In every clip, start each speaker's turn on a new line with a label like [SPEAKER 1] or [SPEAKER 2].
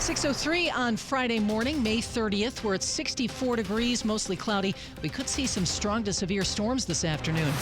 [SPEAKER 1] 6:03 on Friday morning, May 30th. We're at 64 degrees, mostly cloudy. We could see some strong to severe storms this afternoon.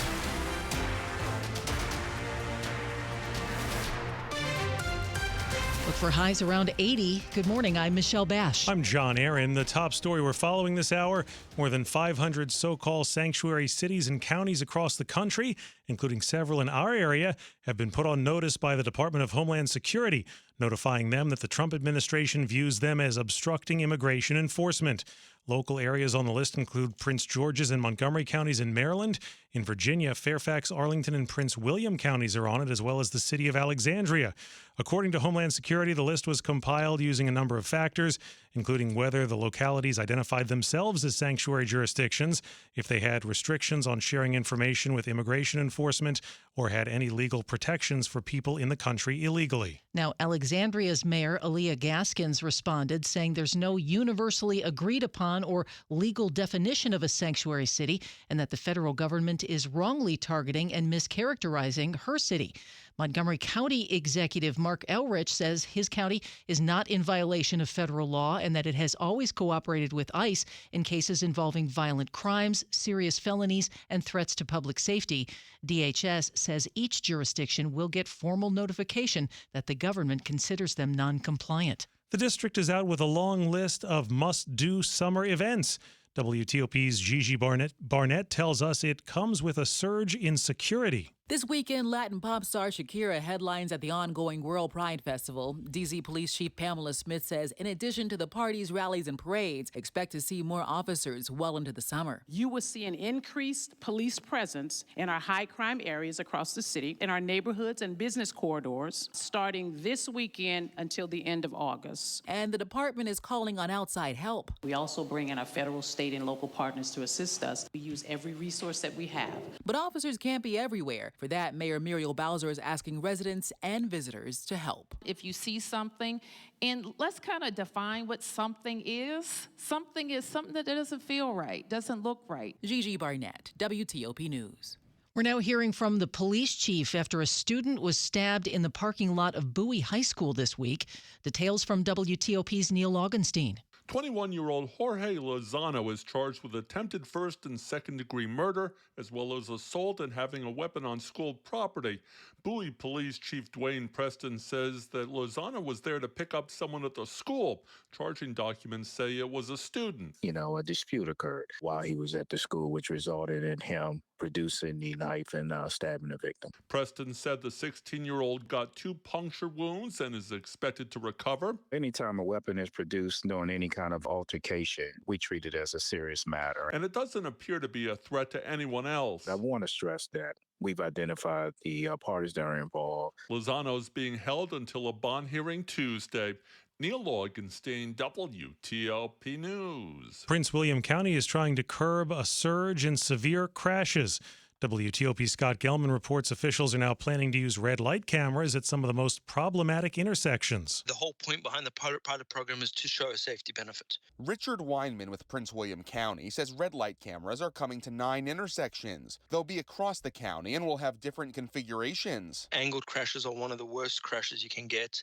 [SPEAKER 1] Look for highs around 80. Good morning, I'm Michelle Basch.
[SPEAKER 2] I'm John Aaron. The top story we're following this hour, more than 500 so-called sanctuary cities and counties across the country, including several in our area, have been put on notice by the Department of Homeland Security, notifying them that the Trump administration views them as obstructing immigration enforcement. Local areas on the list include Prince George's and Montgomery counties in Maryland. In Virginia, Fairfax, Arlington, and Prince William counties are on it, as well as the city of Alexandria. According to Homeland Security, the list was compiled using a number of factors, including whether the localities identified themselves as sanctuary jurisdictions, if they had restrictions on sharing information with immigration enforcement, or had any legal protections for people in the country illegally.
[SPEAKER 1] Now, Alexandria's mayor, Aaliyah Gaskins, responded, saying there's no universally agreed upon or legal definition of a sanctuary city, and that the federal government is wrongly targeting and mischaracterizing her city. Montgomery County Executive Mark Elrich says his county is not in violation of federal law and that it has always cooperated with ICE in cases involving violent crimes, serious felonies, and threats to public safety. DHS says each jurisdiction will get formal notification that the government considers them non-compliant.
[SPEAKER 2] The district is out with a long list of must-do summer events. WTOP's Gigi Barnett tells us it comes with a surge in security.
[SPEAKER 3] This weekend, Latin pop star Shakira headlines at the ongoing World Pride Festival. D.C. Police Chief Pamela Smith says in addition to the parties, rallies, and parades, expect to see more officers well into the summer.
[SPEAKER 4] You will see an increased police presence in our high crime areas across the city, in our neighborhoods and business corridors, starting this weekend until the end of August.
[SPEAKER 3] And the department is calling on outside help.
[SPEAKER 4] We also bring in our federal, state, and local partners to assist us. We use every resource that we have.
[SPEAKER 3] But officers can't be everywhere. For that, Mayor Muriel Bowser is asking residents and visitors to help.
[SPEAKER 5] If you see something, and let's kind of define what something is. Something is something that doesn't feel right, doesn't look right.
[SPEAKER 3] Gigi Barnett, WTOP News.
[SPEAKER 1] We're now hearing from the police chief after a student was stabbed in the parking lot of Bowie High School this week. Details from WTOP's Neil Augenstein.
[SPEAKER 6] 21-year-old Jorge Lozano is charged with attempted first and second-degree murder, as well as assault and having a weapon on school property. Bowie Police Chief Dwayne Preston says that Lozano was there to pick up someone at the school. Charging documents say it was a student.
[SPEAKER 7] A dispute occurred while he was at the school, which resulted in him producing the knife and stabbing the victim.
[SPEAKER 6] Preston said the 16-year-old got 2 puncture wounds and is expected to recover.
[SPEAKER 7] Anytime a weapon is produced during any kind of altercation, we treat it as a serious matter.
[SPEAKER 6] And it doesn't appear to be a threat to anyone else.
[SPEAKER 7] I want to stress that we've identified the parties that are involved.
[SPEAKER 6] Lozano is being held until a bond hearing Tuesday. Neil Augenstein, WTOP News.
[SPEAKER 2] Prince William County is trying to curb a surge in severe crashes. WTOP's Scott Gelman reports officials are now planning to use red light cameras at some of the most problematic intersections.
[SPEAKER 8] The whole point behind the pilot program is to show a safety benefit.
[SPEAKER 9] Richard Weinman with Prince William County says red light cameras are coming to 9 intersections. They'll be across the county and will have different configurations.
[SPEAKER 8] Angled crashes are one of the worst crashes you can get.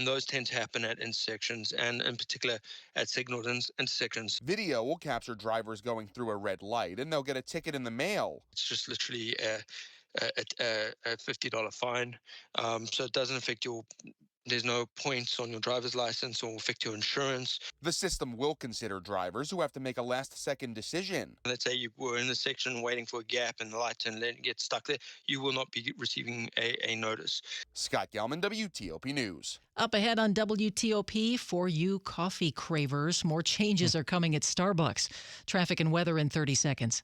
[SPEAKER 8] Those tend to happen at intersections and in particular at signaled intersections.
[SPEAKER 9] Video will capture drivers going through a red light and they'll get a ticket in the mail.
[SPEAKER 8] It's just literally a $50 fine. So it doesn't affect there's no points on your driver's license or affect your insurance.
[SPEAKER 9] The system will consider drivers who have to make a last-second decision.
[SPEAKER 8] Let's say you were in the section waiting for a gap and the light and then get stuck there. You will not be receiving a notice.
[SPEAKER 9] Scott Gelman, WTOP News.
[SPEAKER 1] Up ahead on WTOP, for you coffee cravers, more changes are coming at Starbucks. Traffic and weather in 30 seconds.